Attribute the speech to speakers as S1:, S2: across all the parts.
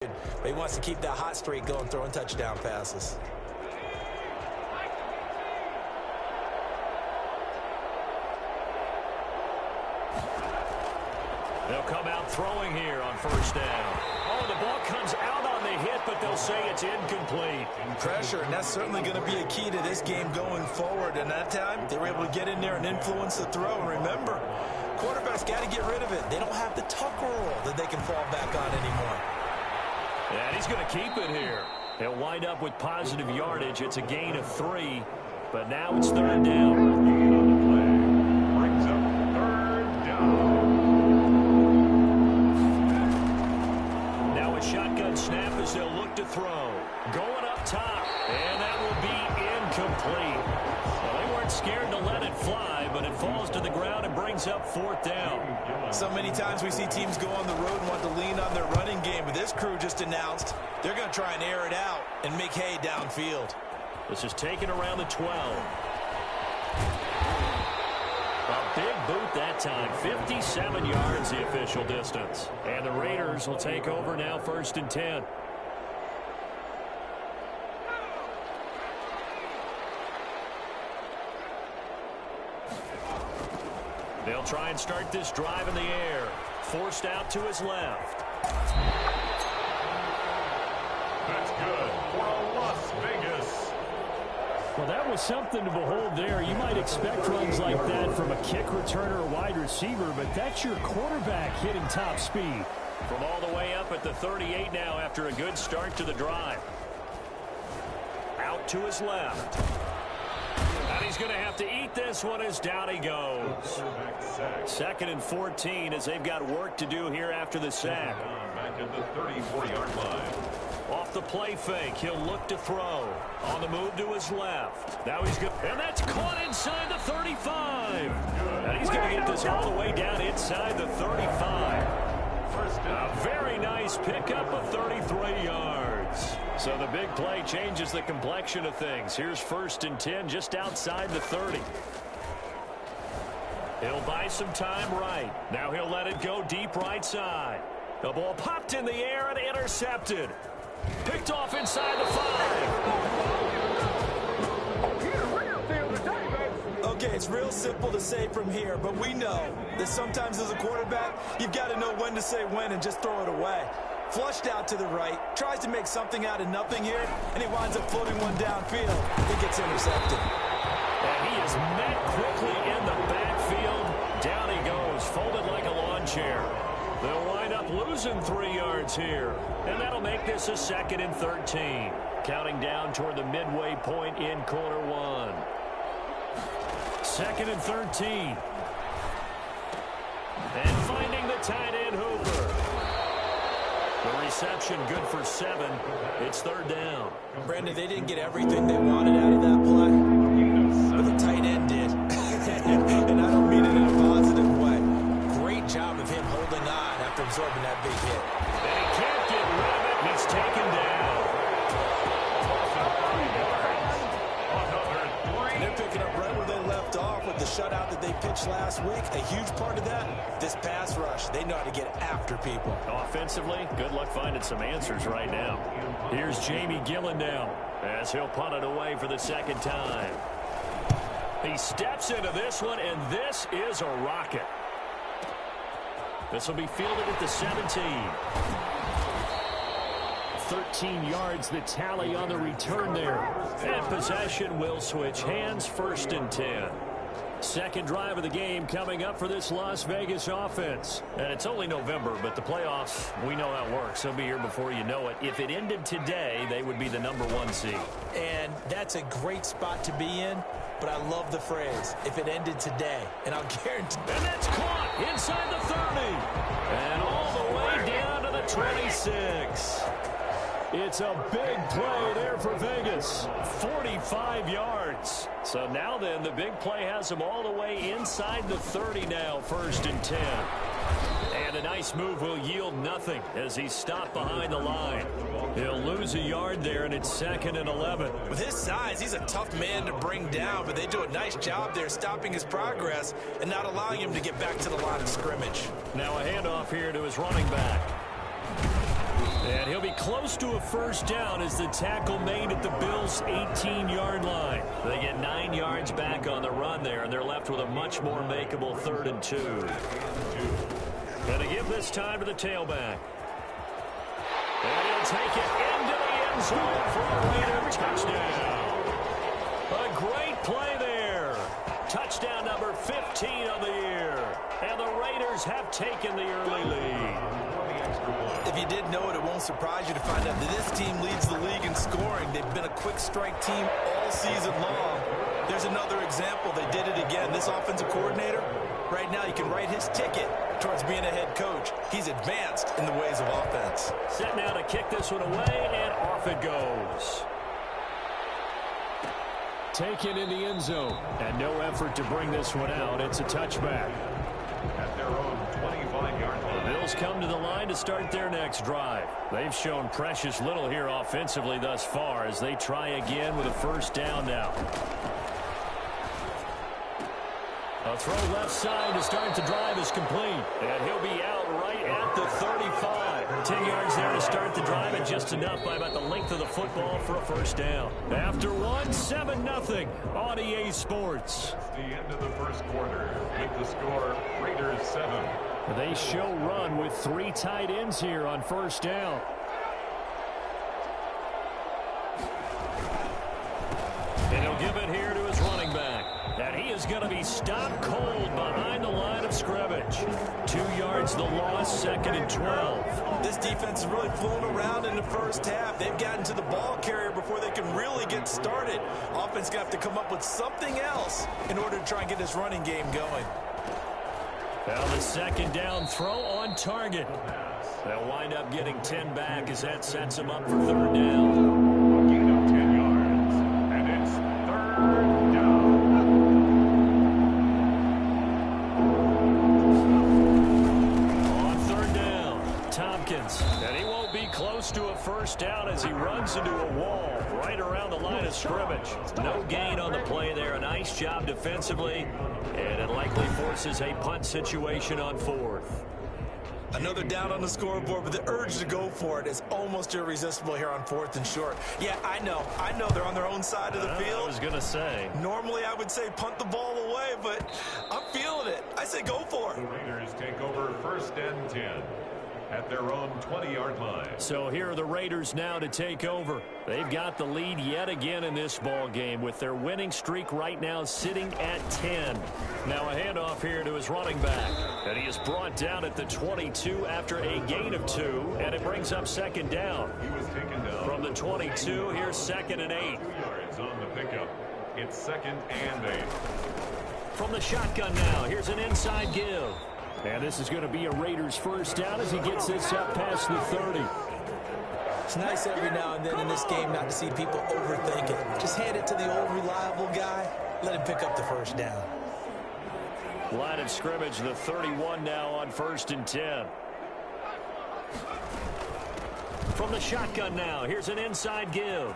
S1: But he wants to keep that hot streak going, throwing touchdown passes.
S2: They'll come out throwing here on first down. Oh, the ball comes out on the hit, but they'll say it's incomplete.
S1: Pressure, and that's certainly going to be a key to this game going forward. And that time, they were able to get in there and influence the throw. And remember, quarterbacks got to get rid of it. They don't have the tuck roll that they can fall back on anymore.
S2: And he's going to keep it here. He'll wind up with positive yardage. It's a gain of 3, but now it's third down. Shotgun snap as they'll look to throw. Going up top, and that will be incomplete. Well, they weren't scared to let it fly, but it falls to the ground and brings up fourth down.
S1: So many times we see teams go on the road and want to lean on their running game, but this crew just announced they're going to try and air it out and make hay downfield.
S2: This is taken around the 12. A big boot that time. 57 yards the official distance. And the Raiders will take over now, 1st and 10. They'll try and start this drive in the air. Forced out to his left.
S3: That's good for Las Vegas.
S4: Well, that was something to behold there. You might expect runs like that from a kick returner or wide receiver, but that's your quarterback hitting top speed.
S2: From all the way up at the 38 now after a good start to the drive. Out to his left. And he's going to have to eat this one as down he goes. 2nd and 14 as they've got work to do here after the sack.
S3: Back at the 34-yard line.
S2: Off the play fake, he'll look to throw. On the move to his left. Now he's good. And that's caught inside the 35. And he's going to get this all the way down inside the 35. A very nice pickup of 33 yards. So the big play changes the complexion of things. Here's 1st and 10 just outside the 30. He'll buy some time right. Now he'll let it go deep right side. The ball popped in the air and intercepted. Picked off inside the 5.
S1: Okay, it's real simple to say from here, but we know that sometimes as a quarterback, you've got to know when to say when and just throw it away. Flushed out to the right, tries to make something out of nothing here, and he winds up floating one downfield. It gets intercepted.
S2: And he is met quickly in the backfield. Down he goes, folded like a lawn chair. They'll wind up losing 3 yards here. And that'll make this a 2nd and 13. Counting down toward the midway point in quarter 1. 2nd and 13. And finding the tight end Hooper. The reception good for 7. It's 3rd down.
S1: Brandon, they didn't get everything they wanted out of that play, but the tight end did. And I don't mean it in a positive way. Great job of him holding on after absorbing that big hit.
S2: And he can't get rid of it. He's taken down.
S1: And they're picking up right where they left off with the shutout that they pitched last week. A huge part of that, this pass rush. They know how to get after people.
S2: Offensively, good luck finding some answers right now. Here's Jamie Gillandale as he'll punt it away for the 2nd time. He steps into this one, and this is a rocket. This will be fielded at the 17. 13 yards the tally on the return there. And possession will switch hands, 1st and 10. Second drive of the game coming up for this Las Vegas offense. And it's only November, but the playoffs, we know how it works. They'll be here before you know it. If it ended today, they would be the #1 seed.
S1: And that's a great spot to be in, but I love the phrase, if it ended today. And I'll guarantee.
S2: And that's caught inside the 30. And all the way down to the 26. It's a big play there for Vegas. 45 yards. So now then, the big play has them all the way inside the 30 now, 1st and 10. And a nice move will yield nothing as he's stopped behind the line. He'll lose a yard there, and it's 2nd and 11.
S1: With his size, he's a tough man to bring down, but they do a nice job there stopping his progress and not allowing him to get back to the line of scrimmage.
S2: Now a handoff here to his running back. And he'll be close to a first down as the tackle made at the Bills' 18-yard line. They get 9 yards back on the run there, and they're left with a much more makeable 3rd and 2. Going to give this time to the tailback. And he'll take it into the end zone for a Raider touchdown. A great play there. Touchdown number 15 of the year. And the Raiders have taken the early lead.
S1: If you didn't know it, it won't surprise you to find out that this team leads the league in scoring. They've been a quick strike team all season long. There's another example. They did it again. This offensive coordinator, right now, you can write his ticket towards being a head coach. He's advanced in the ways of offense.
S2: Set now to kick this one away, and off it goes.
S4: Taken in the end zone, and no effort to bring this one out. It's a touchback.
S3: At their own 25-yard line.
S2: The Bills come to the line to start their next drive. They've shown precious little here offensively thus far as they try again with a first down now. A throw left side to start the drive is complete. And he'll be out right at the 35. 10 yards there to start the drive, and just enough by about the length of the football for a first down. After one, 7-0 on EA Sports.
S3: It's the end of the first quarter. With the score, Raiders 7.
S4: They show run with 3 tight ends here on first down.
S2: And he'll give it here to his running back. And he is going to be stopped cold behind the line of scrimmage. 2 yards the loss, 2nd and 12.
S1: This defense is really flown around in the first half. They've gotten to the ball carrier before they can really get started. Offense going to have to come up with something else in order to try and get this running game going.
S2: Now the second down throw on target. They'll wind up getting 10 back as that sets them up for 3rd down.
S3: A gain of 10 yards. And it's 3rd down.
S2: On 3rd down, Tompkins. And he won't be close to a first down as he runs into a wall right around the line of scrimmage. No gain on the play there. A nice job defensively. And it likely forces a punt situation on 4th.
S1: Another down on the scoreboard, but the urge to go for it is almost irresistible here on 4th and short. Yeah, I know they're on their own side of the field.
S2: I was going to say.
S1: Normally I would say punt the ball away, but I'm feeling it. I say go for
S3: The
S1: it.
S3: Raiders take over 1st and 10. At their own 20-yard line.
S2: So here are the Raiders now to take over. They've got the lead yet again in this ball game with their winning streak right now sitting at 10. Now a handoff here to his running back. And he is brought down at the 22 after a gain of 2. And it brings up 2nd down.
S3: He was taken down.
S2: From the 22, here's 2nd and 8.
S3: 2 yards on the pickup. It's 2nd and 8.
S2: From the shotgun now, here's an inside give.
S4: And this is going to be a Raiders first down as he gets this up past the 30.
S1: It's nice every now and then in this game not to see people overthink it. Just hand it to the old reliable guy. Let him pick up the first down.
S2: Line of scrimmage, the 31 now on 1st and 10. From the shotgun now, here's an inside give.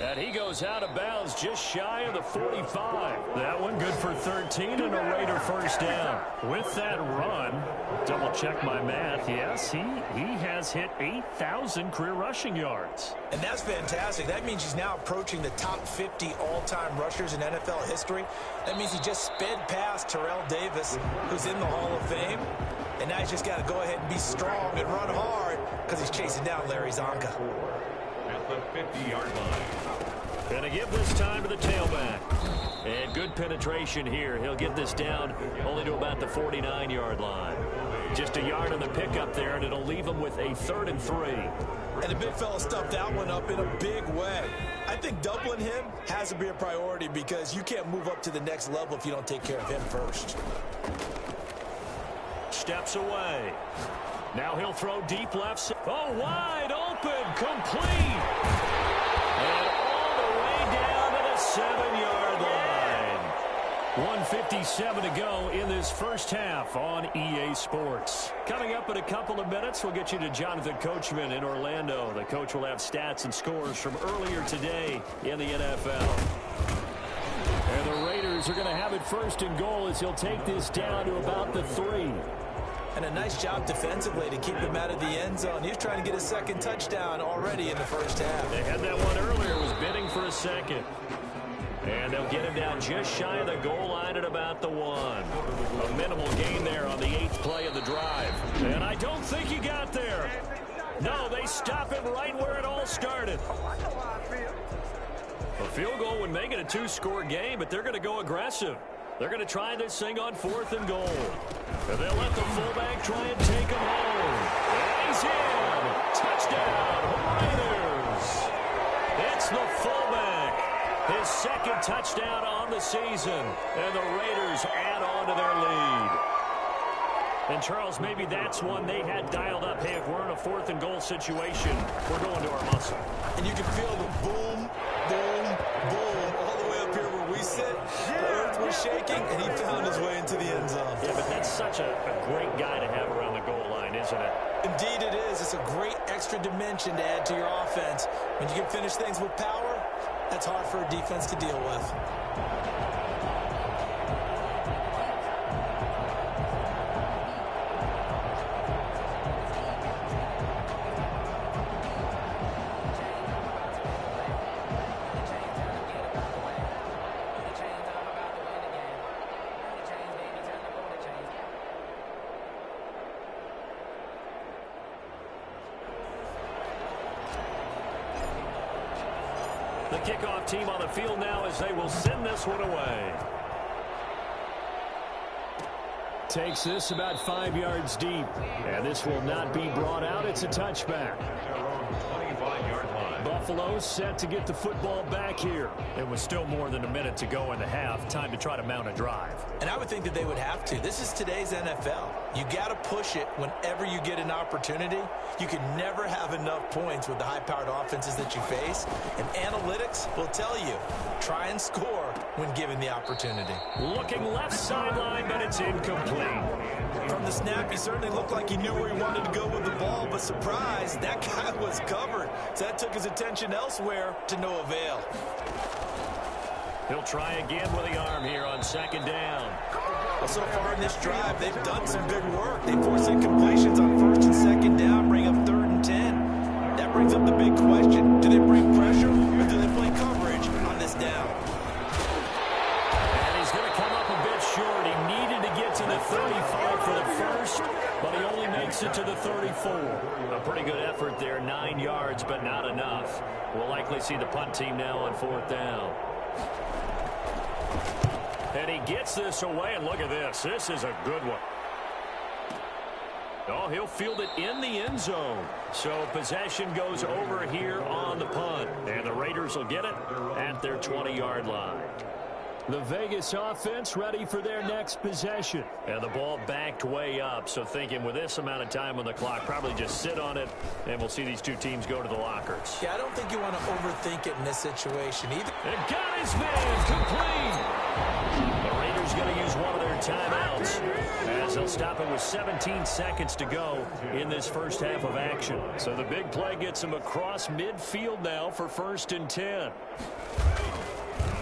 S2: And he goes out of bounds just shy of the 45. That one good for 13 and a Raider first down. With that run, double check my math. Yes, he has hit 8,000 career rushing yards.
S1: And that's fantastic. That means he's now approaching the top 50 all-time rushers in NFL history. That means he just sped past Terrell Davis, who's in the Hall of Fame. And now he's just got to go ahead and be strong and run hard because he's chasing down Larry Zonka.
S3: At the 50-yard line.
S2: Going to give this time to the tailback. And good penetration here. He'll get this down only to about the 49-yard line. Just a yard on the pickup there, and it'll leave him with a 3rd and 3.
S1: And the big fella stuffed that one up in a big way. I think doubling him has to be a priority because you can't move up to the next level if you don't take care of him first.
S2: Steps away. Now he'll throw deep left. Oh, wide open, complete. And all the way down to the 7-yard line. 1:57 to go in this first half on EA Sports. Coming up in a couple of minutes, we'll get you to Jonathan Coachman in Orlando. The coach will have stats and scores from earlier today in the NFL.
S4: And the Raiders are going to have it 1st and goal as he'll take this down to about the 3.
S1: And a nice job defensively to keep him out of the end zone. He was trying to get a second touchdown already in the first half.
S2: They had that one earlier. Was bidding for a second. And they'll get him down just shy of the goal line at about the 1. A minimal gain there on the 8th play of the drive. And I don't think he got there. No, they stop him right where it all started. A field goal would make it a 2-score game, but they're going to go aggressive. They're going to try this thing on 4th and goal. And they'll let the fullback try and take him home. And he's in. Touchdown, Raiders. It's the fullback. His second touchdown on the season. And the Raiders add on to their lead. And, Charles, maybe that's one they had dialed up. Hey, if we're in a 4th and goal situation, we're going to our muscle.
S1: And you can feel the boom, boom, boom all the way up here where we sit. The earth was shaking, and he found his way into the end zone.
S2: Yeah, but that's such a great guy to have around the goal line, isn't it?
S1: Indeed it is. It's a great extra dimension to add to your offense. When you can finish things with power, that's hard for a defense to deal with.
S2: The kickoff team on the field now as they will send this one away.
S4: Takes this about 5 yards deep. And this will not be brought out. It's a touchback. Buffalo set to get the football back here.
S2: It was still more than a minute to go in the half. Time to try to mount a drive.
S1: And I would think that they would have to. This is today's NFL. You got to push it whenever you get an opportunity. You can never have enough points with the high-powered offenses that you face. And analytics will tell you, try and score when given the opportunity.
S2: Looking left sideline, but it's incomplete.
S1: From the snap, he certainly looked like he knew where he wanted to go with the ball, but surprise, that guy was covered. So that took his attention elsewhere to no avail.
S2: He'll try again with the arm here on 2nd down.
S1: Well, so far in this drive, they've done some good work. They force incompletions on 1st and 2nd down, bring up 3rd and 10. That brings up the big question. Do they bring pressure or do they play coverage on this down?
S2: And he's going to come up a bit short. He needed to get to the 35 for the first, but he only makes it to the 34. A pretty good effort there, 9 yards, but not enough. We'll likely see the punt team now on 4th down. And he gets this away, and look at this. This is a good one. Oh, he'll field it in the end zone. So possession goes over here on the punt. And the Raiders will get it at their 20-yard line.
S4: The Vegas offense ready for their next possession.
S2: And the ball backed way up. So thinking with this amount of time on the clock, probably just sit on it, and we'll see these two teams go to the lockers.
S1: Yeah, I don't think you want to overthink it in this situation either.
S2: And got his man complete. The Raiders going to use one of their timeouts as they'll stop it with 17 seconds to go in this first half of action. So the big play gets him across midfield now for 1st and 10.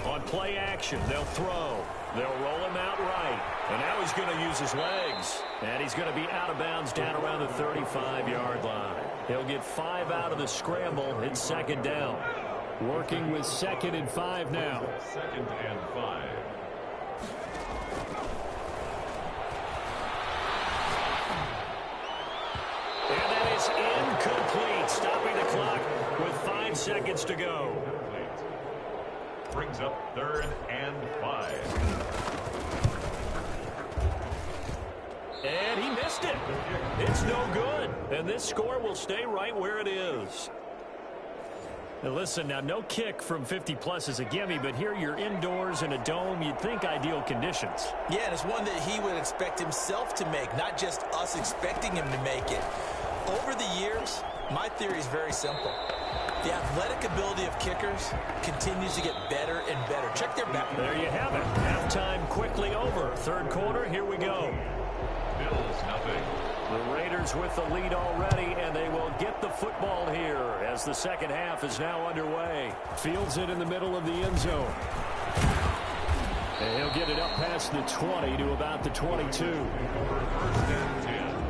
S2: On play action, they'll throw. They'll roll him out right. And now he's going to use his legs. And he's going to be out of bounds down around the 35-yard line. He'll get 5 out of the scramble. It's 2nd down.
S4: Working with 2nd and 5 now.
S3: 2nd and 5.
S2: And that is incomplete, stopping the clock with 5 seconds to go.
S3: Brings up 3rd and 5.
S2: And he missed it. It's no good. And this score will stay right where it is. Now listen, now no kick from 50-plus is a gimme, but here you're indoors in a dome. You'd think ideal conditions.
S1: Yeah, and it's one that he would expect himself to make, not just us expecting him to make it. Over the years, my theory is very simple. The athletic ability of kickers continues to get better and better. Check their back.
S2: There you have it. Halftime quickly over. 3rd quarter, here we go.
S3: Bills nothing.
S2: The Raiders with the lead already, and they will get the football here as the second half is now underway.
S4: Fields it in the middle of the end zone. And he'll get it up past the 20 to about the 22.
S3: 1st and 10.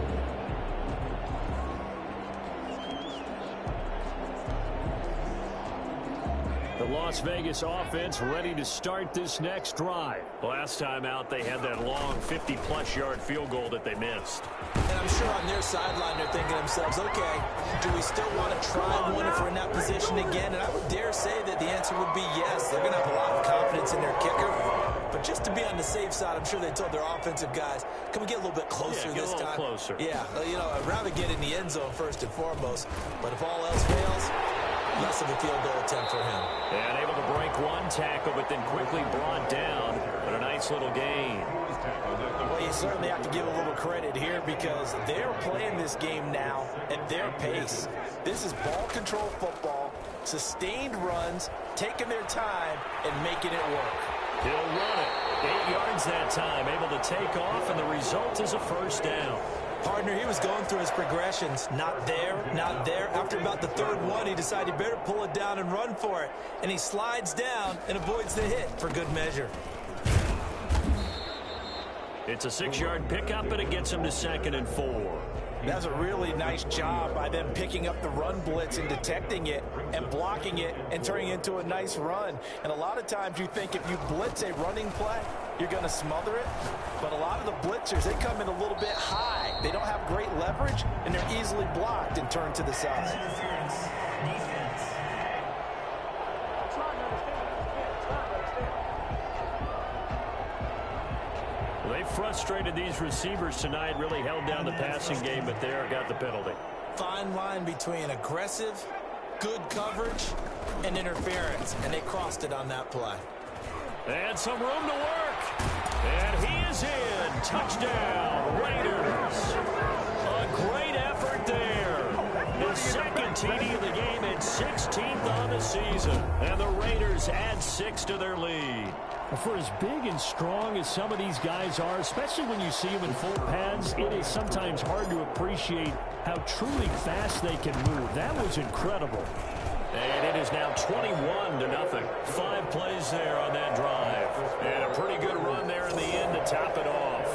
S4: Las Vegas offense ready to start this next drive.
S2: Last time out, they had that long 50-plus yard field goal that they missed.
S1: And I'm sure on their sideline they're thinking to themselves, okay, do we still want to try one if we're in that position again? And I would dare say that the answer would be yes. They're going to have a lot of confidence in their kicker. But just to be on the safe side, I'm sure they told their offensive guys, can we get a little bit closer this time?
S2: Closer.
S1: Yeah, you know, I'd rather get in the end zone first and foremost. But if all else fails, less of a field goal attempt for him.
S2: And able to break one tackle, but then quickly brought down. But a nice little gain.
S1: Well, you certainly have to give a little credit here because they're playing this game now at their pace. This is ball control football, sustained runs, taking their time, and making it work.
S2: He'll run it. 8 yards that time, able to take off, and the result is a first down.
S1: Partner, he was going through his progressions. Not there, not there. After about the third one, he decided he better pull it down and run for it. And he slides down and avoids the hit for good measure.
S2: It's a 6-yard pickup, and it gets him to 2nd and 4.
S1: That's a really nice job by them picking up the run blitz and detecting it and blocking it and turning it into a nice run. And a lot of times you think if you blitz a running play, you're going to smother it. But a lot of the blitzers, they come in a little bit high. They don't have great leverage, and they're easily blocked and turned to the side.
S4: They frustrated these receivers tonight, really held down the passing game, but there got the penalty.
S1: Fine line between aggressive, good coverage, and interference, and they crossed it on that play.
S4: And some room to work. And he is in. Touchdown, Raiders. A great effort there. The second TD of the game and 16th on the season. And the Raiders add 6 to their lead. For as big and strong as some of these guys are, especially when you see them in full pads, it is sometimes hard to appreciate how truly fast they can move. That was incredible.
S2: And it is now 21-0. 5 plays there on that drive. And a pretty good run there in the end to top it off.